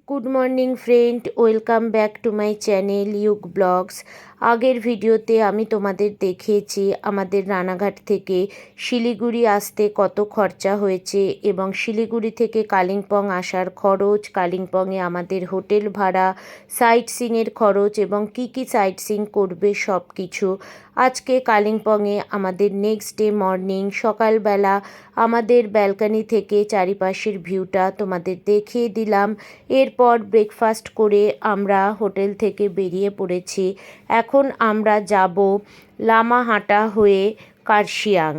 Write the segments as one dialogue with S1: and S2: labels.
S1: Good morning friend, welcome back to my channel ইউক vlogs. আগের ভিডিওতে আমি তোমাদের দেখিয়েছি আমাদের রানাঘাট থেকে শিলিগুড়ি আসতে কত খরচা হয়েছে এবং শিলিগুড়ি থেকে কালিম্পং আসার খরচ, কালিম্পংয়ে আমাদের হোটেল ভাড়া, সাইট সিইংয়ের খরচ এবং কি কি সাইট সিইং করবে সব কিছু। আজকে কালিম্পংয়ে আমাদের নেক্সট ডে মর্নিং সকালবেলা আমাদের ব্যালকনি থেকে চারিপাশের ভিউটা তোমাদের দেখিয়ে দিলাম। এরপর ব্রেকফাস্ট করে আমরা হোটেল থেকে বেরিয়ে পড়েছি। এখন আমরা যাব লামাহাটা হয়ে কার্শিয়াং।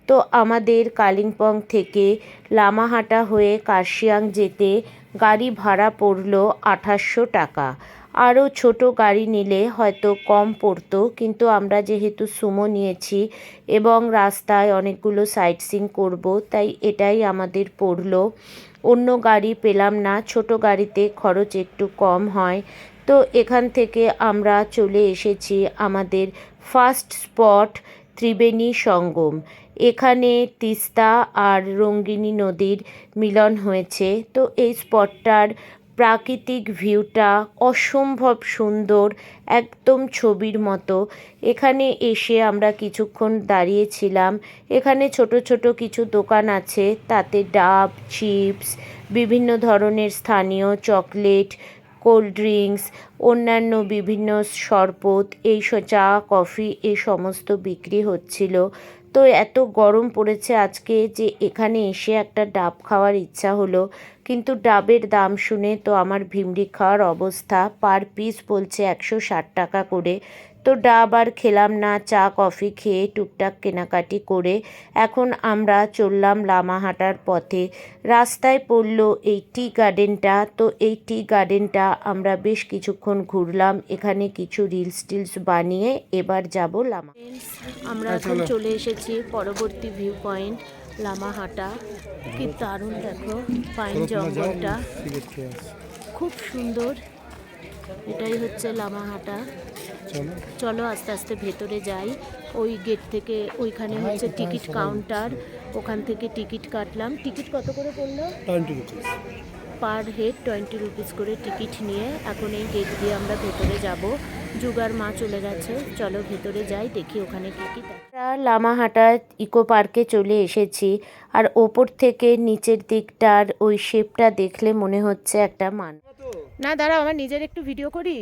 S1: তো আমাদের কালিম্পং থেকে লামাহাটা হয়ে কার্শিয়াং যেতে গাড়ি ভাড়া পড়লো 2800 টাকা। আরও ছোট গাড়ি নিলে হয়তো কম পড়তো, কিন্তু আমরা যেহেতু সুমো নিয়েছি এবং রাস্তায় অনেকগুলো সাইট সিইং করব, তাই এটাই আমাদের পড়লো। অন্য গাড়ি পেলাম না, ছোট গাড়িতে খরচ একটু কম হয়। তো এখান থেকে আমরা চলে এসেছি আমাদের ফার্স্ট স্পট ত্রিবেণী সঙ্গম। এখানে তিস্তা আর রঙ্গিনী নদীর মিলন হয়েছে। তো এই স্পটটার প্রাকৃতিক ভিউটা অসম্ভব সুন্দর, একদম ছবির মতো। এখানে এসে আমরা কিছুক্ষণ দাঁড়িয়েছিলাম। এখানে ছোট ছোট কিছু দোকান আছে, তাতে ডাব, চিপস, বিভিন্ন ধরনের স্থানীয় চকলেট, কোল্ড ড্রিঙ্কস, অন্যান্য বিভিন্ন শরবত, চা, কফি এই সমস্ত বিক্রি হচ্ছিল। তো এত গরম পড়েছে আজকে যে এখানে এসে একটা ডাব খাওয়ার ইচ্ছা হলো, কিন্তু ডাবের দাম শুনে তো আমার ভিমরি খাওয়ার অবস্থা। পার পিস বলছে 160 টাকা করে। তো ডাব আর খেলাম না, চা কফি খেয়ে টুকটাক কেনাকাটি করে এখন আমরা চললাম লামাহাটার পথে। রাস্তায় পড়লো এই টি গার্ডেনটা। তো এই টি গার্ডেনটা আমরা বেশ কিছুক্ষণ ঘুরলাম, এখানে কিছু রিলস টিলস বানিয়ে এবার যাব লামা। আমরা এখন চলে এসেছি পরবর্তী ভিউ পয়েন্ট লামাহাটা। কি দারুণ দেখো, পাইন জঙ্গলটা খুব সুন্দর। এটাই হচ্ছে লামাহাটা। চলো আস্তে আস্তে ভেতরে যাই। ওই গেট থেকে ওইখানে হচ্ছে টিকিট কাউন্টার, ওখান থেকে টিকিট কাটলাম। টিকিট কত করে পড়লো?
S2: 20 রুপিস
S1: পার হেড 20 রুপিস করে টিকিট নিয়ে এখন এই গেট দিয়ে আমরা ভেতরে যাব। জুগার মা চলে গেছে, চলো ভেতরে যাই, দেখি ওখানে কী কী। আমরা লামাহাটা ইকো পার্কে চলে এসেছি। আর ওপর থেকে নিচের দিকটার ওই শেপটা দেখলে মনে হচ্ছে একটা না, দাঁড়াও আমার নিজের একটু ভিডিও করি।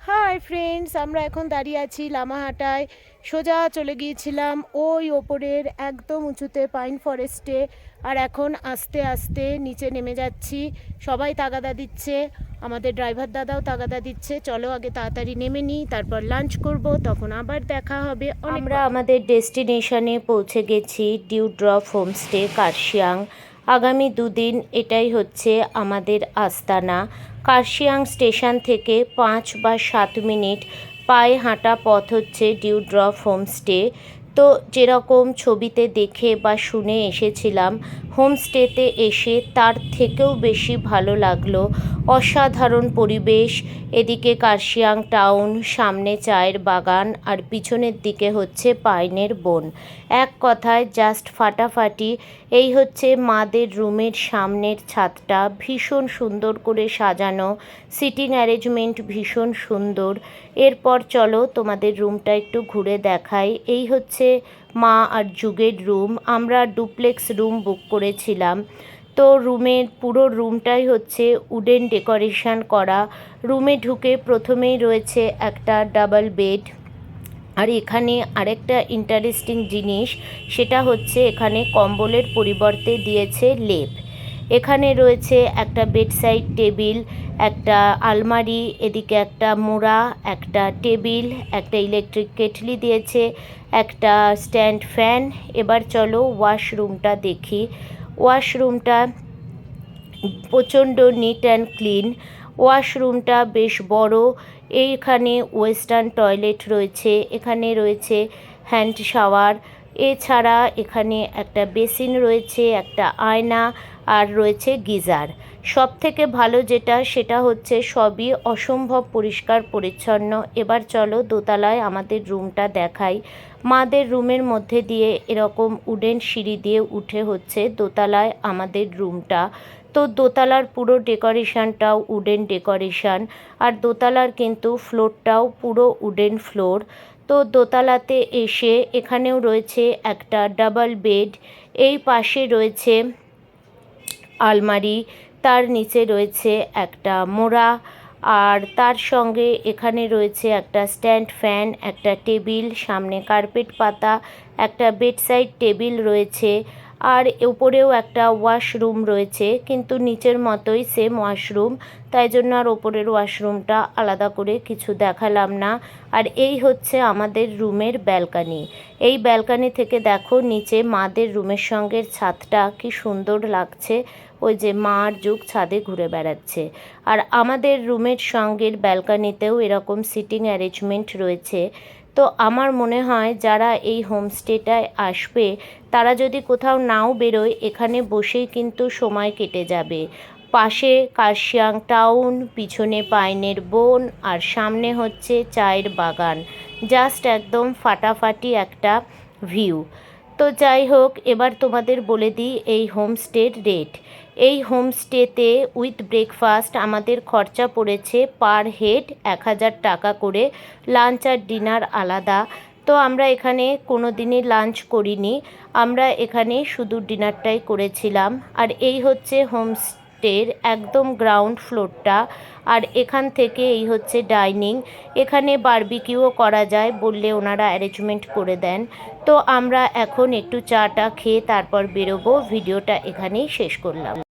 S1: হাই ফ্রেন্ডস, আমরা এখন দাঁড়িয়ে আছি লামাহাটায়। সোজা চলে গিয়েছিলাম ওই ওপরের একদম উঁচুতে পাইন ফরেস্টে, আর এখন আস্তে আস্তে নিচে নেমে যাচ্ছি। সবাই তাগাদা দিচ্ছে, আমাদের ড্রাইভার দাদাও তাগাদা দিচ্ছে। চলো আগে তাড়াতাড়ি নেমে নিই, তারপর লাঞ্চ করব, তখন আবার দেখা হবে। আমরা আমাদের ডেস্টিনেশনে পৌঁছে গেছি, ডিউ ড্রপ হোমস্টে কার্শিয়াং। আগামী দুদিন এটাই হচ্ছে আমাদের আস্তানা। কার্শিয়াং স্টেশন থেকে 5 বা 7 মিনিট পায়ে হাঁটা পথ হচ্ছে ডিউ ড্রপ হোমস্টে। তো যেরকম ছবিতে দেখে বা শুনে এসেছিলাম, হোমস্টেতে এসে তার থেকেও বেশি ভালো লাগলো। অসাধারণ পরিবেশ, এদিকে কার্শিয়াং টাউন, সামনে চায়ের বাগান আর পিছনের দিকে হচ্ছে পাইনের বন। এক কথায় জাস্ট ফাটাফাটি। এই হচ্ছে মাদের রুমের সামনের ছাদটা, ভীষণ সুন্দর করে সাজানো, সিটিং অ্যারেঞ্জমেন্ট ভীষণ সুন্দর। এরপর চলো তোমাদের রুমটা একটু ঘুরে দেখাই। এই হচ্ছে মা আর যুগের রুম। আমরা ডুপ্লেক্স রুম বুক করেছিলাম। তো রুমের পুরো রুমটাই হচ্ছে উডেন ডেকোরেশন করা। রুমে ঢুকে প্রথমেই রয়েছে একটা ডাবল বেড। আর এখানে আরেকটা ইন্টারেস্টিং জিনিস, সেটা হচ্ছে এখানে কম্বলের পরিবর্তে দিয়েছে লেপ। এখানে রয়েছে একটা বেডসাইড টেবিল, একটা আলমারি, এদিকে একটা মোড়া, একটা টেবিল, একটা ইলেকট্রিক কেটলি দিয়েছে, একটা স্ট্যান্ড ফ্যান। এবার চলো ওয়াশরুমটা দেখি। ওয়াশরুমটা প্রচণ্ড নিট অ্যান্ড ক্লিন। ওয়াশরুমটা বেশ বড়। এইখানে ওয়েস্টার্ন টয়লেট রয়েছে, এখানে রয়েছে হ্যান্ড শাওয়ার। এছাড়া এখানে একটা বেসিন রয়েছে, একটা আয়না, আর রয়েছে গিজার। সব থেকে ভালো যেটা, সেটা হচ্ছে সবই অসম্ভব পরিষ্কার পরিচ্ছন্ন। এবার চলো দোতলায় আমাদের রুমটা দেখাই। মাদের রুমের মধ্যে দিয়ে এরকম উডেন সিঁড়ি দিয়ে উঠে হচ্ছে দোতলায় আমাদের রুমটা। তো তো দোতলার পুরো ডেকোরেশনটাও উডেন ডেকোরেশন, আর দোতলার কিন্তু ফ্লোরটাও পুরো উডেন ফ্লোর। তো দোতলাতে এসে এখানেও রয়েছে একটা ডাবল বেড, এই পাশে রয়েছে আলমারি, তার নিচে রয়েছে একটা মোড়া, আর তার সঙ্গে এখানে রয়েছে একটা স্ট্যান্ড ফ্যান, একটা টেবিল, সামনে কার্পেট পাতা, একটা বেডসাইড টেবিল রয়েছে, আর উপরেও একটা ওয়াশরুম রয়েছে, কিন্তু নিচের মতোই সেম ওয়াশরুম, তাই জন্য আর ওপরের ওয়াশরুমটা আলাদা করে কিছু দেখালাম না। আর এই হচ্ছে আমাদের রুমের ব্যালকানি। এই ব্যালকানি থেকে দেখো নিচে মাদের রুমের সঙ্গে ছাদটা কি সুন্দর লাগছে, ওই যে মা আর যুগ ছাদে ঘুরে বেড়াচ্ছে। আর আমাদের রুমের সঙ্গের ব্যালকানিতেও এরকম সিটিং অ্যারেঞ্জমেন্ট রয়েছে। তো আমার মনে হয় যারা এই হোমস্টেটায় আসবে তারা যদি কোথাও নাও বেরোয়, এখানে বসেই কিন্তু সময় কেটে যাবে। পাশে কার্শিয়াং টাউন, পিছনে পাইনের বন, আর সামনে হচ্ছে চায়ের বাগান, জাস্ট একদম ফাটাফাটি একটা ভিউ। তো যাই হোক, এবার তোমাদের বলে দিই এই হোমস্টের রেট। এই হোমস্টেতে উইথ ব্রেকফাস্ট আমাদের খরচা পড়েছে পার হেড 1000 টাকা করে, লাঞ্চ আর ডিনার আলাদা। তো আমরা এখানে কোনো দিনই লাঞ্চ করিনি, আমরা এখানে শুধু ডিনারটাই করেছিলাম। আর এই হচ্ছে হোমস্টের একদম গ্রাউন্ড ফ্লোরটা, আর এখান থেকে এই হচ্ছে ডাইনিং। এখানে বারবিকিউও করা যায়, বললে ওনারা অ্যারেঞ্জমেন্ট করে দেন। তো আমরা এখন একটু চাটা খেয়ে তারপর বেরোবো। ভিডিওটা এখানেই শেষ করলাম।